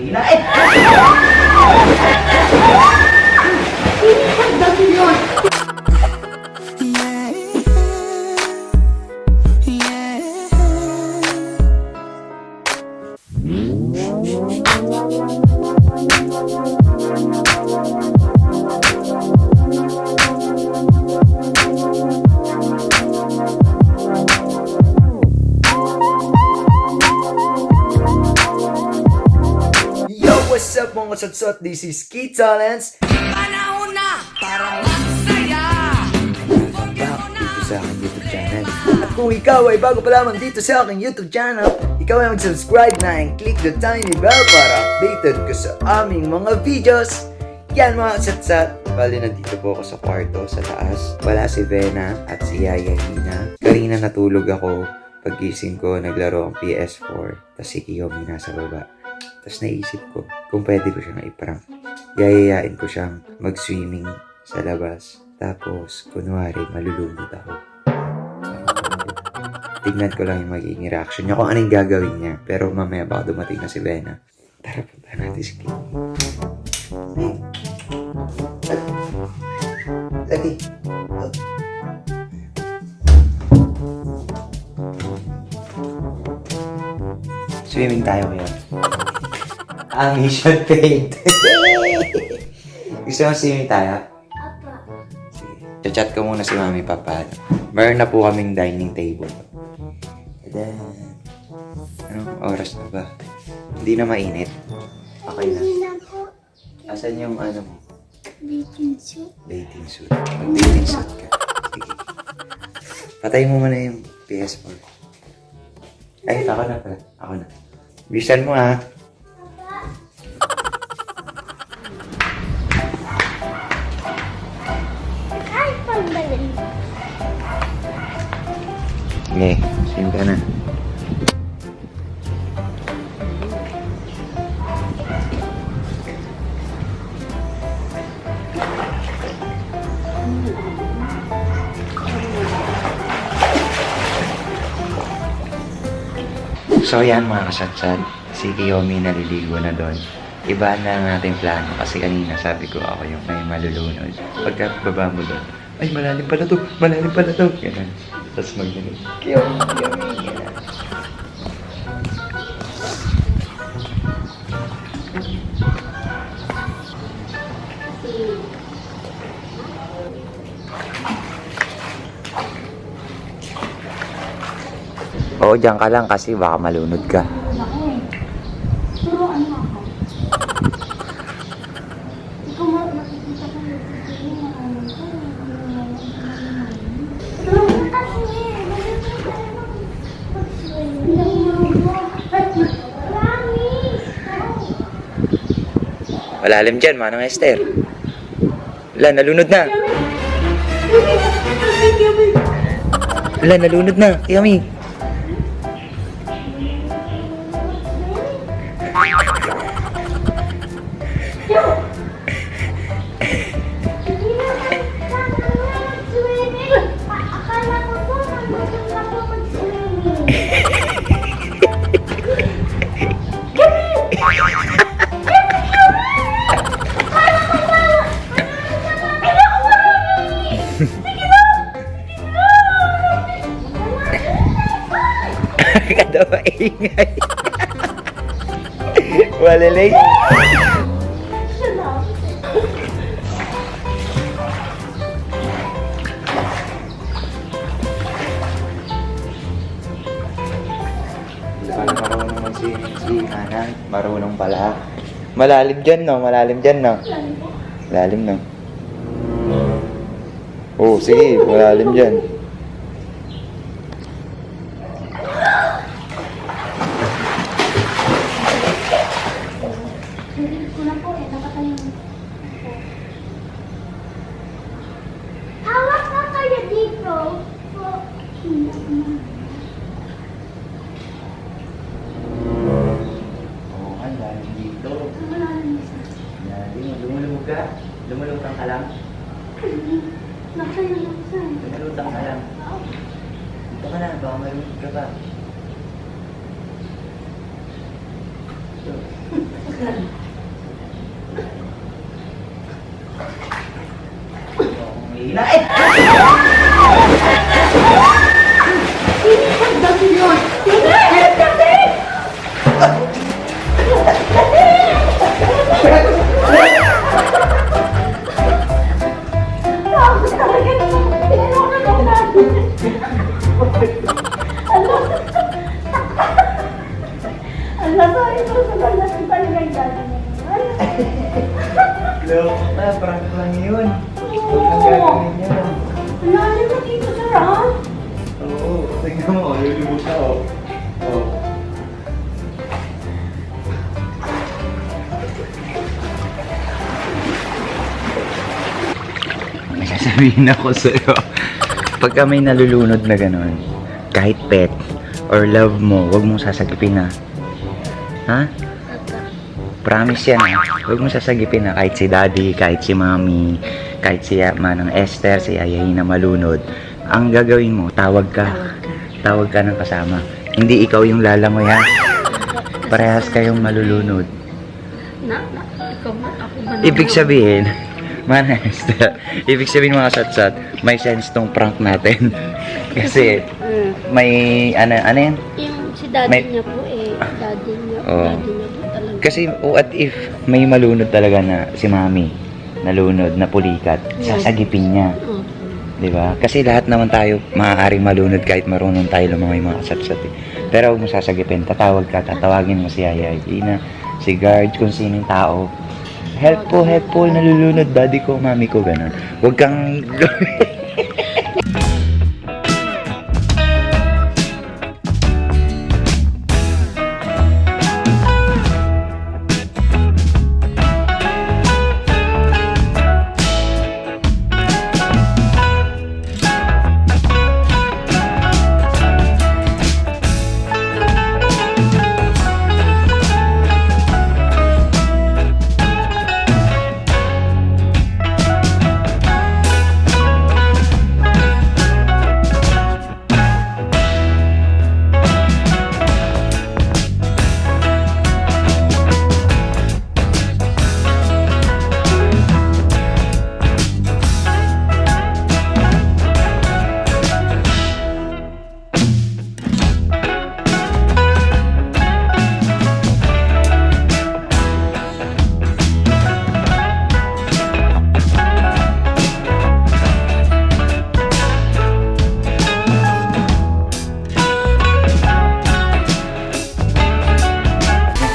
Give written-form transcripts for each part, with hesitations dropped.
kanina. Eh! Dami yun! Yo, what's up mga kasatsot? This is Key Talents. Panahon na para magsaya. Welcome back dito sa aking YouTube channel. At kung ikaw ay bago pa lamang dito sa aking YouTube channel, ikaw ay mag-subscribe na and click the tiny bell para updated ka sa aming mga videos. Yan mga kasatsot. Bali, nandito po ako sa kwarto, sa taas. Wala si Vena at si Yaya Hina. Kanina natulog ako. Paggising ko, naglaro ang PS4. Tapos si Kiyomi nasa baba. Tapos naisip ko kung pwede ko siyang i-prank. Yayayain ko siyang mag-swimming sa labas. Tapos, kunwari, malulunod ako. Tignan ko lang yung magiging reaction niya kung anong gagawin niya. Pero mamaya baka dumating na si Vena. Tara, punta natin si Kiyomi. Lagi. Swimming tayo ngayon. Mission paid. Gusto mo swimming tayo? Sige. Chat ko muna si Mami Papa. Meron na po kaming dining table. And then, anong oras na ba? Hindi na mainit. Okay na. Hindi na po. Asan yung ano mo? Bathing suit. Bathing suit. Mag-bathing suit ka. Sige. Patay mo muna yung PS4. Ay, ako na pala. Ako na. Bisan mo ha. Ay, pangbalin. Sige, swim ka na. So yan mga kasatsat, si Kiyomi naliligo na doon. Iba na ang ating plano kasi kanina sabi ko ako yung may malulunod. Pagka baba mo doon, ay malalim pala to, malalim pala to. Ganun. Tapos mag-ganun, Kiyomi, Kiyomi, ganun. Oo, dyan ka lang kasi baka malunod ka. Turuan mo ako. Ikaw mo, nakikita ko yung video na ano ko. Turuan mo kasi. Malalim dyan, Manang Esther. Wala, nalunod na. Wala, nalunod na. Kiyomi. Akala ko po, marunong na po mag-swimming. Kada maingay. Walilay. Marunong mag-swimming si Hana. Marunong pala. Malalim dyan, no? Malalim dyan, no? Malalim, no? Oh, sige. Malalim dyan. Hindi ko na po eh, nakatayo. Hawak na kayo dito. Po. Hindi ako na. Oo, ang lalim dito. Malalim isa. Lalim. Lumulog ka? Lumulutang ka lang? Nakayo na isa. Lumulutang ka lang. Dito ka na, baka malulog ka pa. Ito. Dati yun. Dati! Tapos talaga naman. Tinanong ako natin. Ala, sorry po sa pagdating talaga yung dati niya. Loko na, prank lang yun. Oo. Wala naman dito sa Ram. Oo, tingnan mo, lulubog ako. Oo. May sasabihin ako sa'yo. Pagka may nalulunod na gano'n, kahit pet or love mo, huwag mong sasagipin na. Ha? Promise yan ha. Huwag mong sasagipin na kahit si daddy, kahit si mommy, kahit si Manang Esther, si Ayahin na malunod. Ang gagawin mo, tawag ka. Tawag ka ng kasama. Hindi ikaw yung lalangoy ha. Parehas kayong malulunod. Ikaw ba? Ako ba? Ibig sabihin, Manang Esther, ibig sabihin mga satsat, may sense tong prank natin. Kasi, may, ano yan? Yung si daddy May- niya po daddy niya. Oo. Daddy niya po talaga. Kasi, what if may malunod talaga na si mami, nalunod, na pulikat, sasagipin niya. Oo. Diba? Kasi lahat naman tayo maaaring malunod kahit marunong tayo lumangoy mga kasatsat eh. Pero huwag mo sasagipin, tatawag ka, tatawagin mo si Yaya, Ina, si guard, kung sinong tao. Help po, nalulunod, daddy ko, mami ko, ganun. Huwag kang...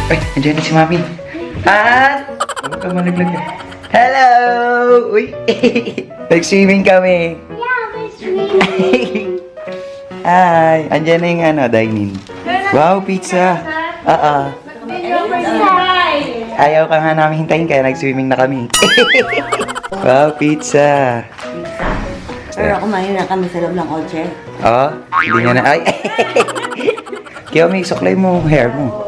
Ay, nandiyan na si Mami. At, huwag ka malaglag ka. Hello! Uy! Nag-swimming kami. Yeah, may sweet. Hi! Andiyan na yung dining. Wow, pizza! Ayaw ka nga namin hintayin kaya nag-swimming na kami. Wow, pizza! Pero kumain na kami sa loob ng kotse. Oh, hindi nga na. Ay! Kaya may suklay mo hair mo.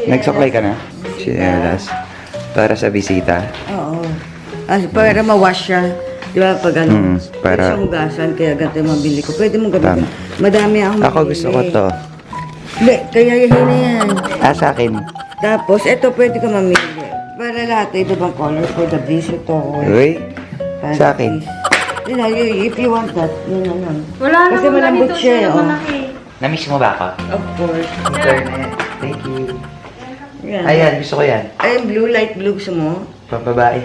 Nagsuklay ka na? Chinelas. Para sa bisita. Oo. Para ma-wash siya. Di ba pag ano, para- sa hugasan, kaya ganito yung mabili ko. Pwede mong Tama. gamitin. Madami akong Ako gusto ko to. Hindi, kaya yahin na yan. Sa akin. Tapos, ito pwede ka mamili. Para lahat, iba bang color for the visitor. Uy, Para sa akin. You know, if you want that, yun na yun. Wala Kasi naman malambot ganito siya, siya oh. malaki. Namiss mo ba ako? Of course. Internet. Thank you. Yan. Ayan, gusto ko yan. Ay, blue, light blue gusto mo? Pampabae.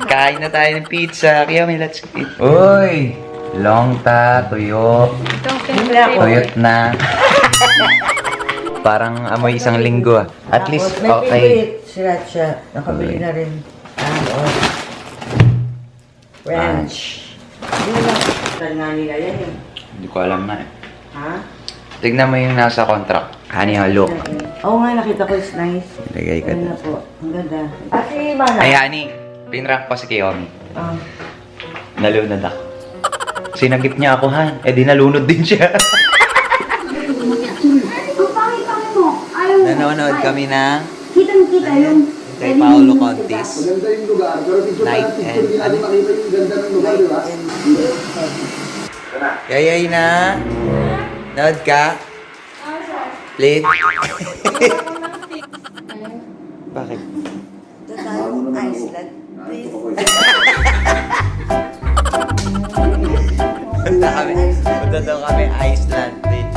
Kain na tayo ng pizza. Kaya may let's eat. Uy! Longta, tuyo. Tuyot na. Parang amoy isang linggo ah. At least, May okay. favorite sriracha. Nakabili na rin. Ranch. Yun lang. Saan nga nila yan eh. Hindi ko alam na eh. Ha? Tignan mo yung nasa contract. Honey, look. Oo nga, nakita ko is nice. Lagay ka Ayun doon. na po. Ang ganda. Kasi mana? Ay, honey. Pinrank ko si Kiyomi. Ah. Nalunod ako. Sinagip niya ako, han. Eh, di nalunod din siya. Ang pangit-pangit mo. Ayaw mo. Nanonood kami ng Kita yung... kay Paolo Contis. Night and ano? Yayay na. Nood ka. Please. Iceland, please. Punta daw kami Iceland, please.